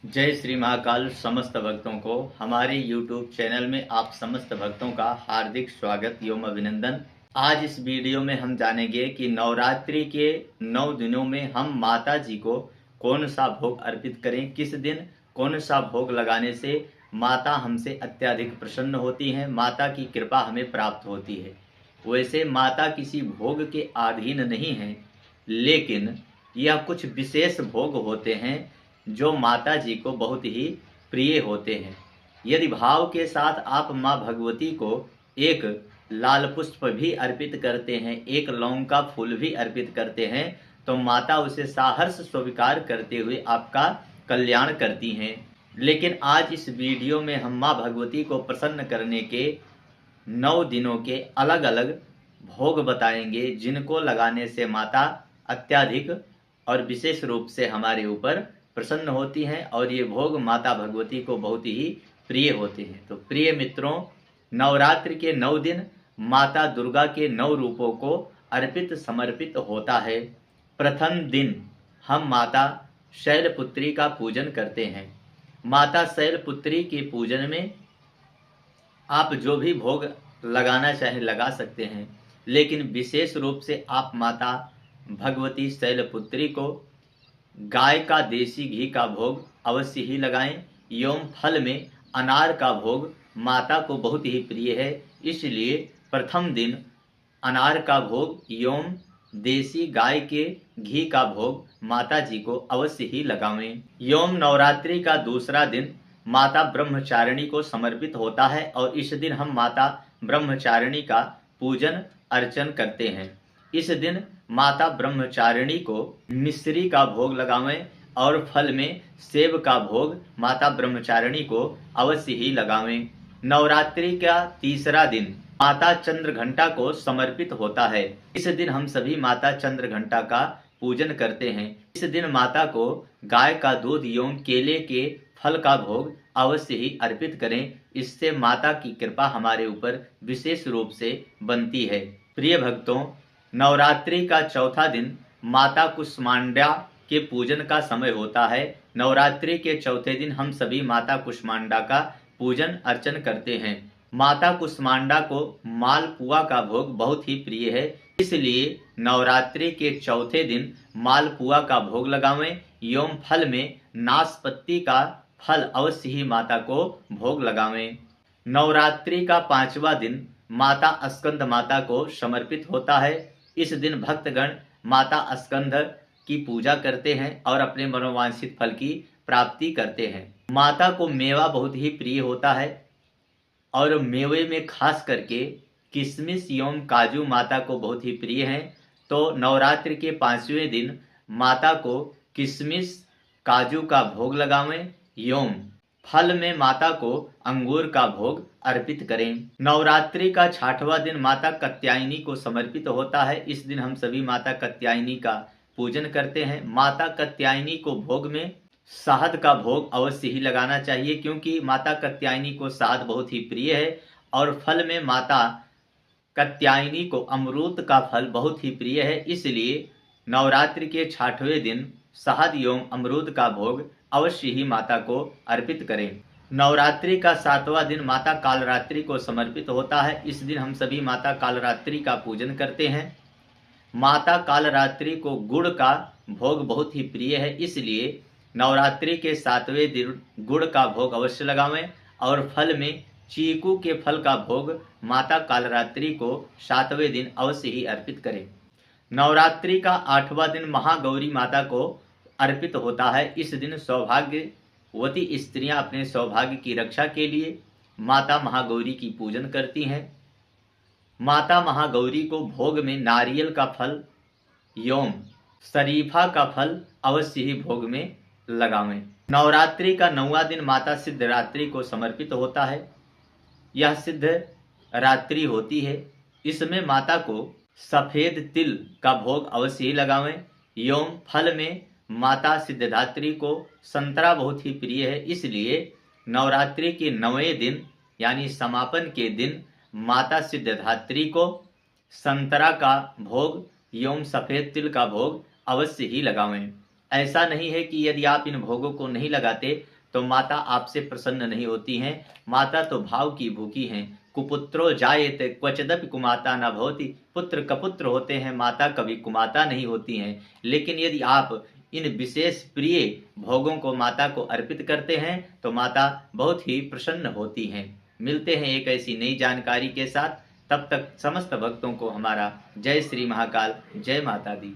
जय श्री महाकाल। समस्त भक्तों को हमारे YouTube चैनल में आप समस्त भक्तों का हार्दिक स्वागत एवं अभिनंदन। आज इस वीडियो में हम जानेंगे कि नवरात्रि के 9 दिनों में हम माता जी को कौन सा भोग अर्पित करें, किस दिन कौन सा भोग लगाने से माता हमसे अत्यधिक प्रसन्न होती हैं, माता की कृपा हमें प्राप्त होती है। वैसे माता किसी भोग के अधीन नहीं हैं, लेकिन यह कुछ विशेष भोग होते हैं जो माता जी को बहुत ही प्रिय होते हैं। यदि भाव के साथ आप माँ भगवती को एक लाल पुष्प भी अर्पित करते हैं, एक लौंग का फूल भी अर्पित करते हैं, तो माता उसे सहर्ष स्वीकार करते हुए आपका कल्याण करती हैं। लेकिन आज इस वीडियो में हम माँ भगवती को प्रसन्न करने के 9 दिनों के अलग अलग भोग बताएंगे, जिनको लगाने से माता अत्यधिक और विशेष रूप से हमारे ऊपर प्रसन्न होती हैं और ये भोग माता भगवती को बहुत ही प्रिय होते हैं। तो प्रिय मित्रों, नवरात्रि के 9 दिन माता दुर्गा के 9 रूपों को अर्पित समर्पित होता है। प्रथम दिन हम माता शैलपुत्री का पूजन करते हैं। माता शैलपुत्री के पूजन में आप जो भी भोग लगाना चाहें लगा सकते हैं, लेकिन विशेष रूप से आप माता भगवती शैलपुत्री को गाय का देसी घी का भोग अवश्य ही लगाएं। एवं फल में अनार का भोग माता को बहुत ही प्रिय है, इसलिए प्रथम दिन अनार का भोग एवं देसी गाय के घी का भोग माता जी को अवश्य ही लगावें। एवं नवरात्रि का दूसरा दिन माता ब्रह्मचारिणी को समर्पित होता है और इस दिन हम माता ब्रह्मचारिणी का पूजन अर्चन करते हैं। इस दिन माता ब्रह्मचारिणी को मिश्री का भोग लगावें और फल में सेब का भोग माता ब्रह्मचारिणी को अवश्य ही लगावें। नवरात्रि का तीसरा दिन माता चंद्रघंटा को समर्पित होता है। इस दिन हम सभी माता चंद्रघंटा का पूजन करते हैं। इस दिन माता को गाय का दूध एवं केले के फल का भोग अवश्य ही अर्पित करें, इससे माता की कृपा हमारे ऊपर विशेष रूप से बनती है। प्रिय भक्तों, नवरात्रि का चौथा दिन माता कुष्मांडा के पूजन का समय होता है। नवरात्रि के चौथे दिन हम सभी माता कुष्मांडा का पूजन अर्चन करते हैं। माता कुष्मांडा को मालपुआ का भोग बहुत ही प्रिय है, इसलिए नवरात्रि के चौथे दिन मालपुआ का भोग लगावें एवं फल में नाशपत्ती का फल अवश्य ही माता को भोग लगावें। नवरात्रि का पांचवा दिन माता स्कंद माता को समर्पित होता है। इस दिन भक्तगण माता स्कंद की पूजा करते हैं और अपने मनोवांछित फल की प्राप्ति करते हैं। माता को मेवा बहुत ही प्रिय होता है और मेवे में खास करके किशमिश एवं काजू माता को बहुत ही प्रिय हैं। तो नवरात्रि के 5वें दिन माता को किशमिश काजू का भोग लगावें एवं फल में माता को अंगूर का भोग अर्पित करें। नवरात्रि का 6वां दिन माता कात्यायनी को समर्पित होता है। इस दिन हम सभी माता कात्यायनी का पूजन करते हैं। माता कात्यायनी को भोग में शहद का भोग अवश्य ही लगाना चाहिए, क्योंकि माता कात्यायनी को शहद बहुत ही प्रिय है और फल में माता कात्यायनी को अमरूद का फल बहुत ही प्रिय है, इसलिए नवरात्रि के 6वें दिन शहद एवं अमरूद का भोग अवश्य ही माता को अर्पित करें। नवरात्रि का 7वां दिन माता कालरात्रि को समर्पित होता है। इस दिन हम सभी माता कालरात्रि का पूजन करते हैं। माता कालरात्रि को गुड़ का भोग बहुत ही प्रिय है, इसलिए नवरात्रि के 7वें दिन गुड़ का भोग अवश्य लगावें और फल में चीकू के फल का भोग माता कालरात्रि को 7वें दिन अवश्य ही अर्पित करें। नवरात्रि का 8वां दिन महागौरी माता को अर्पित होता है। इस दिन सौभाग्यवती स्त्रियां अपने सौभाग्य की रक्षा के लिए माता महागौरी की पूजन करती हैं। माता महागौरी को भोग में नारियल का फल एवं शरीफा का फल अवश्य ही भोग में लगावें। नवरात्रि का 9वां दिन माता सिद्धरात्रि को समर्पित होता है। यह सिद्ध रात्रि होती है। इसमें माता को सफेद तिल का भोग अवश्य ही लगावें एवं फल में माता सिद्धदात्री को संतरा बहुत ही प्रिय है, इसलिए नवरात्रि के 9वें दिन यानी समापन के दिन माता सिद्धदात्री को संतरा का भोग एवं सफेद तिल का भोग अवश्य ही लगावें। ऐसा नहीं है कि यदि आप इन भोगों को नहीं लगाते तो माता आपसे प्रसन्न नहीं होती हैं। माता तो भाव की भूखी हैं। कुपुत्रो जायेत क्वचिदपि कुमाता न भवति। पुत्र कपुत्र होते हैं, माता कभी कुमाता नहीं होती हैं। लेकिन यदि आप इन विशेष प्रिय भोगों को माता को अर्पित करते हैं तो माता बहुत ही प्रसन्न होती हैं। मिलते हैं एक ऐसी नई जानकारी के साथ। तब तक समस्त भक्तों को हमारा जय श्री महाकाल, जय माता दी।